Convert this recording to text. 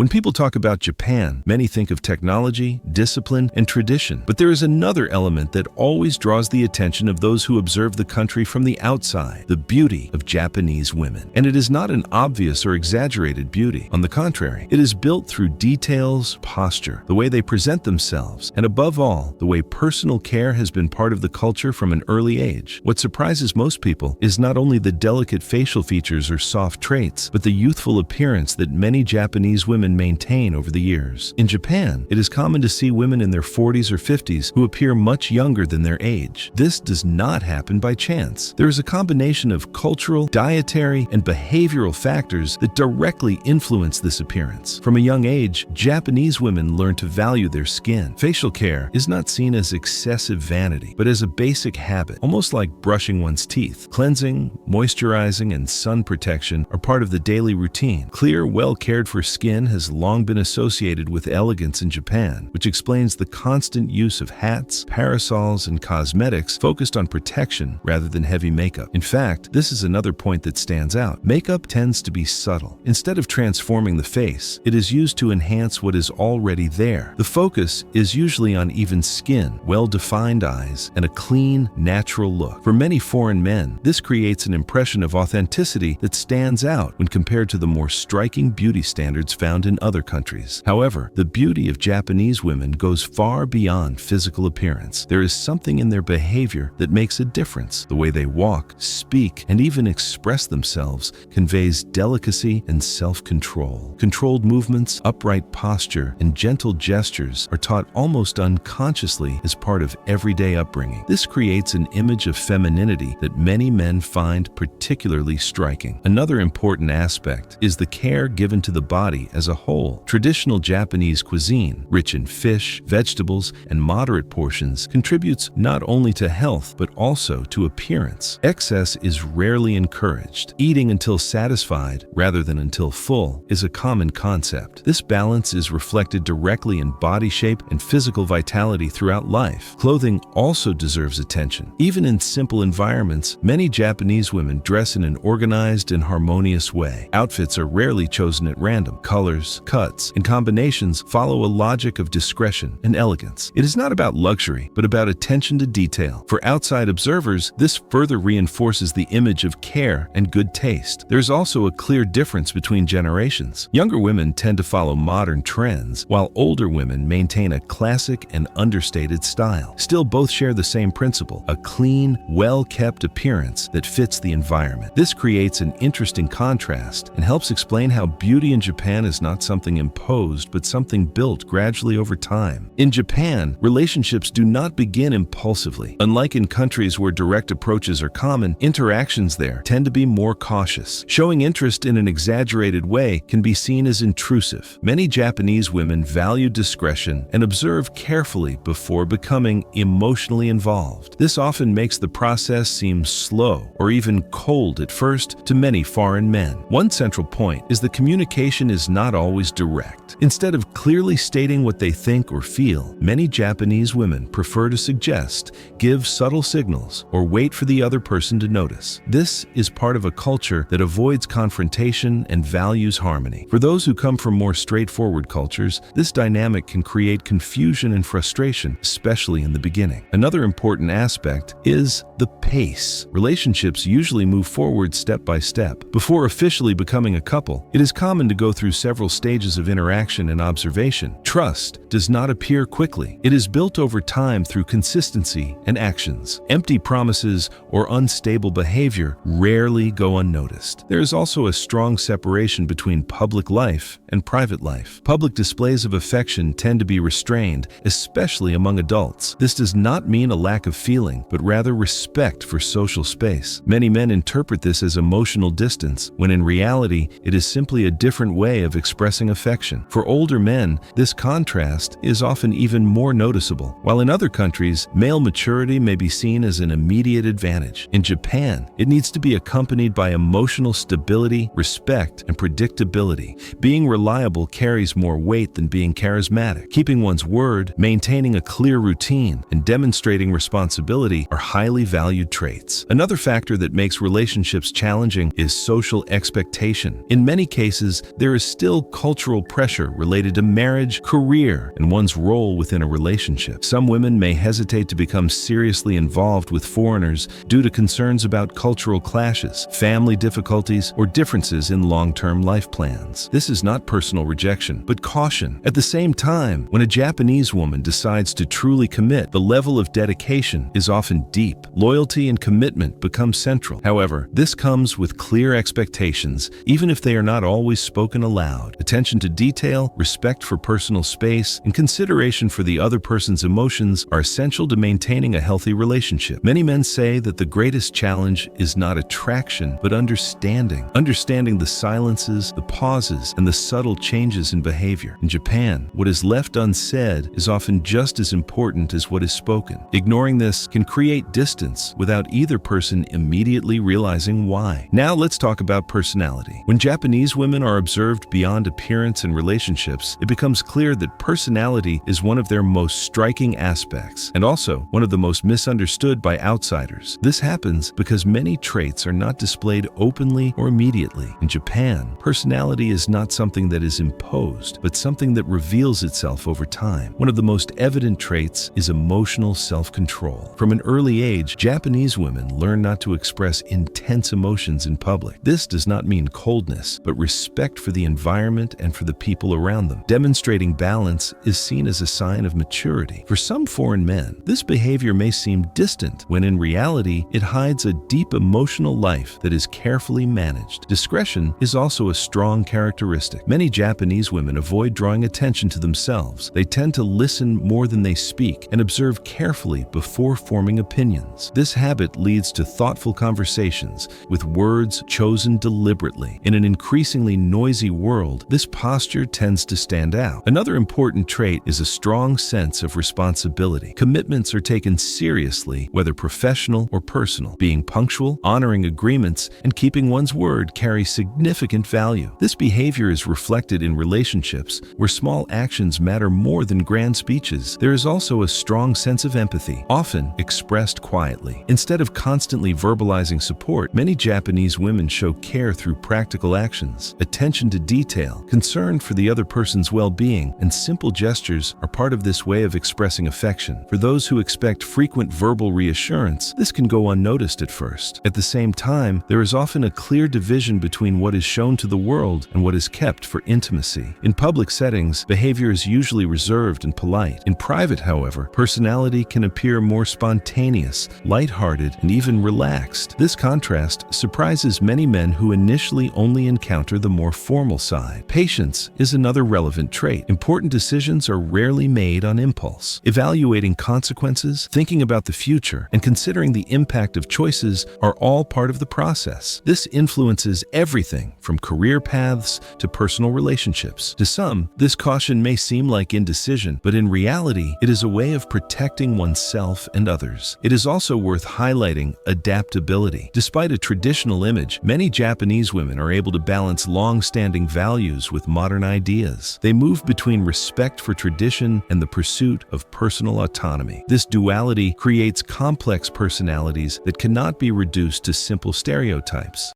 When people talk about Japan, many think of technology, discipline, and tradition. But there is another element that always draws the attention of those who observe the country from the outside: the beauty of Japanese women. And it is not an obvious or exaggerated beauty. On the contrary, it is built through details, posture, the way they present themselves, and above all, the way personal care has been part of the culture from an early age. What surprises most people is not only the delicate facial features or soft traits, but the youthful appearance that many Japanese women maintain over the years. In Japan, it is common to see women in their 40s or 50s who appear much younger than their age. This does not happen by chance. There is a combination of cultural, dietary, and behavioral factors that directly influence this appearance. From a young age, Japanese women learn to value their skin. Facial care is not seen as excessive vanity, but as a basic habit, almost like brushing one's teeth. Cleansing, moisturizing, and sun protection are part of the daily routine. Clear, well-cared-for skin has long been associated with elegance in Japan, which explains the constant use of hats, parasols, and cosmetics focused on protection rather than heavy makeup. In fact, this is another point that stands out. Makeup tends to be subtle. Instead of transforming the face, it is used to enhance what is already there. The focus is usually on even skin, well-defined eyes, and a clean, natural look. For many foreign men, this creates an impression of authenticity that stands out when compared to the more striking beauty standards found in other countries. However, the beauty of Japanese women goes far beyond physical appearance. There is something in their behavior that makes a difference. The way they walk, speak, and even express themselves conveys delicacy and self-control. Controlled movements, upright posture, and gentle gestures are taught almost unconsciously as part of everyday upbringing. This creates an image of femininity that many men find particularly striking. Another important aspect is the care given to the body as a whole. Traditional Japanese cuisine, rich in fish, vegetables, and moderate portions, contributes not only to health but also to appearance. Excess is rarely encouraged. Eating until satisfied rather than until full is a common concept. This balance is reflected directly in body shape and physical vitality throughout life. Clothing also deserves attention. Even in simple environments, many Japanese women dress in an organized and harmonious way. Outfits are rarely chosen at random. Colors, cuts, and combinations follow a logic of discretion and elegance. It is not about luxury, but about attention to detail. For outside observers, this further reinforces the image of care and good taste. There is also a clear difference between generations. Younger women tend to follow modern trends, while older women maintain a classic and understated style. Still, both share the same principle: a clean, well-kept appearance that fits the environment. This creates an interesting contrast and helps explain how beauty in Japan is not something imposed, but something built gradually over time. In Japan, relationships do not begin impulsively. Unlike in countries where direct approaches are common, interactions there tend to be more cautious. Showing interest in an exaggerated way can be seen as intrusive. Many Japanese women value discretion and observe carefully before becoming emotionally involved. This often makes the process seem slow or even cold at first to many foreign men. One central point is that communication is not always direct. Instead of clearly stating what they think or feel, many Japanese women prefer to suggest, give subtle signals, or wait for the other person to notice. This is part of a culture that avoids confrontation and values harmony. For those who come from more straightforward cultures, this dynamic can create confusion and frustration, especially in the beginning. Another important aspect is the pace. Relationships usually move forward step by step. Before officially becoming a couple, it is common to go through several stages of interaction and observation. Trust does not appear quickly. It is built over time through consistency and actions. Empty promises or unstable behavior rarely go unnoticed. There is also a strong separation between public life and private life. Public displays of affection tend to be restrained, especially among adults. This does not mean a lack of feeling, but rather respect for social space. Many men interpret this as emotional distance, when in reality, it is simply a different way of expressing affection. For older men, this contrast is often even more noticeable. While in other countries, male maturity may be seen as an immediate advantage, in Japan, it needs to be accompanied by emotional stability, respect, and predictability. Being reliable carries more weight than being charismatic. Keeping one's word, maintaining a clear routine, and demonstrating responsibility are highly valued traits. Another factor that makes relationships challenging is social expectation. In many cases, there is still cultural pressure related to marriage, career, and one's role within a relationship. Some women may hesitate to become seriously involved with foreigners due to concerns about cultural clashes, family difficulties, or differences in long-term life plans. This is not personal rejection, but caution. At the same time, when a Japanese woman decides to truly commit, the level of dedication is often deep. Loyalty and commitment become central. However, this comes with clear expectations, even if they are not always spoken aloud. Attention to detail, respect for personal space, and consideration for the other person's emotions are essential to maintaining a healthy relationship. Many men say that the greatest challenge is not attraction, but understanding. Understanding the silences, the pauses, and the subtle changes in behavior. In Japan, what is left unsaid is often just as important as what is spoken. Ignoring this can create distance without either person immediately realizing why. Now let's talk about personality. When Japanese women are observed beyond appearance and relationships, it becomes clear that personality is one of their most striking aspects, and also one of the most misunderstood by outsiders. This happens because many traits are not displayed openly or immediately. In Japan, personality is not something that is imposed, but something that reveals itself over time. One of the most evident traits is emotional self-control. From an early age, Japanese women learn not to express intense emotions in public. This does not mean coldness, but respect for the environment and for the people around them. Demonstrating balance is seen as a sign of maturity. For some foreign men, this behavior may seem distant, when in reality, it hides a deep emotional life that is carefully managed. Discretion is also a strong characteristic. Many Japanese women avoid drawing attention to themselves. They tend to listen more than they speak and observe carefully before forming opinions. This habit leads to thoughtful conversations with words chosen deliberately. In an increasingly noisy world, this posture tends to stand out. Another important trait is a strong sense of responsibility. Commitments are taken seriously, whether professional or personal. Being punctual, honoring agreements, and keeping one's word carry significant value. This behavior is reflected in relationships where small actions matter more than grand speeches. There is also a strong sense of empathy, often expressed quietly. Instead of constantly verbalizing support, many Japanese women show care through practical actions. Attention to detail, concern for the other person's well-being, and simple gestures are part of this way of expressing affection. For those who expect frequent verbal reassurance, this can go unnoticed at first. At the same time, there is often a clear division between what is shown to the world and what is kept for intimacy. In public settings, behavior is usually reserved and polite. In private, however, personality can appear more spontaneous, lighthearted, and even relaxed. This contrast surprises many men who initially only encounter the more formal side. Patience is another relevant trait. Important decisions are rarely made on impulse. Evaluating consequences, thinking about the future, and considering the impact of choices are all part of the process. This influences everything from career paths to personal relationships. To some, this caution may seem like indecision, but in reality, it is a way of protecting oneself and others. It is also worth highlighting adaptability. Despite a traditional image, many Japanese women are able to balance long-standing values with modern ideas. They move between respect for tradition and the pursuit of personal autonomy. This duality creates complex personalities that cannot be reduced to simple stereotypes.